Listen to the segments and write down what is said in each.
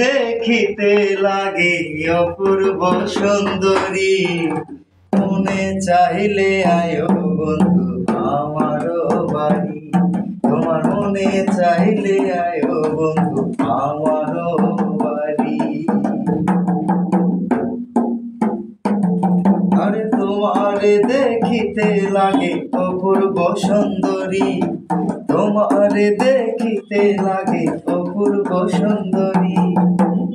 দেখিতে লাগে অপূর্ব সুন্দরী, মনে চাইলে আয়ো বন্ধু আমারও বাড়ি। তোমার মনে চাইলে আয়ো বন্ধু আমারও বাড়ি। আরে তোমারে দেখিতে লাগে অপূর্ব সুন্দরী, তোমারে দেখিতে লাগে অপূর্ব সুন্দরী,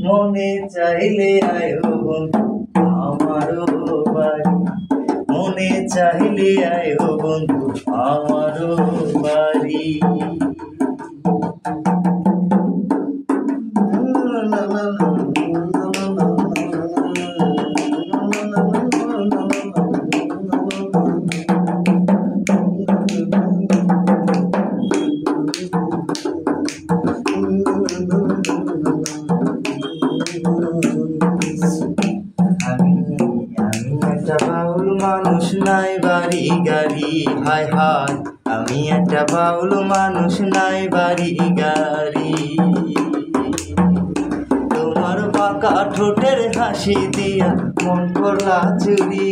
মনে চাইলে আয়ো বন্ধু আমারও বাড়ি। মনে চাইলে আয়ো বন্ধু আমারও বাড়ি। আমি একটা বাউল মানুষ, নাই বাড়ি গাড়ি, হায় হায় আমি একটা বাউল মানুষ, নাই বাড়ি গাড়ি। তোমার বাঁকা ঠোঁটের হাসি দিয়া মন করলা চুরি,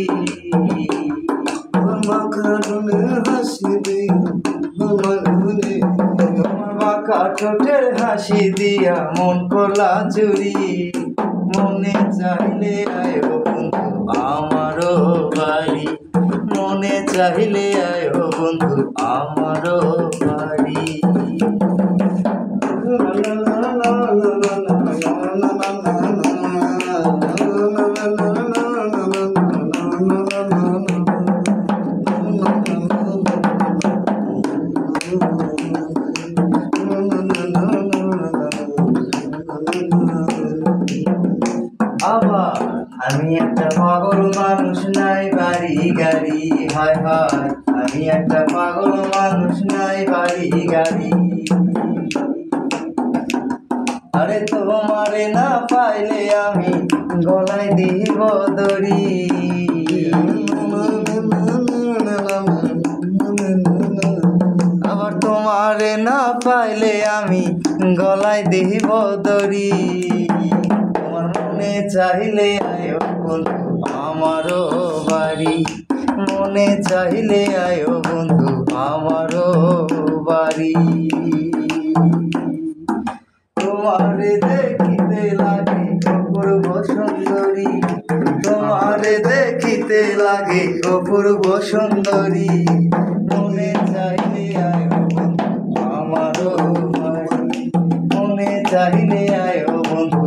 বাঁকা ঠোঁটের হাসি দিয়া তোমার বাঁকা ঠোঁটের হাসি দিয়া মন করলা চুরি, মনে চাইলে আয়ো বন্ধু আমারও বাড়ি। মনে চাইলে আয়ো বন্ধু আমারও বাড়ি। আবার আমি একটা পাগল মানুষ, নাই বাড়ি গাড়ি, হায় হায় আমি একটা পাগল মানুষ, নাই বাড়ি গাড়ি। আরে তোমারে না পাইলে আমি গলায় দিব দড়ি, আবার তোমারে না পাইলে আমি গলায় দিব দড়ি। তোমার মনে চাইলে আয়ো বন্ধু আমারও বাড়ি। মনে চাইলে আয়ো বন্ধু আমারও বাড়ি। তোমারে দেখিতে লাগে অপূর্ব সুন্দরী, তোমারে দেখিতে লাগে অপূর্ব সুন্দরী,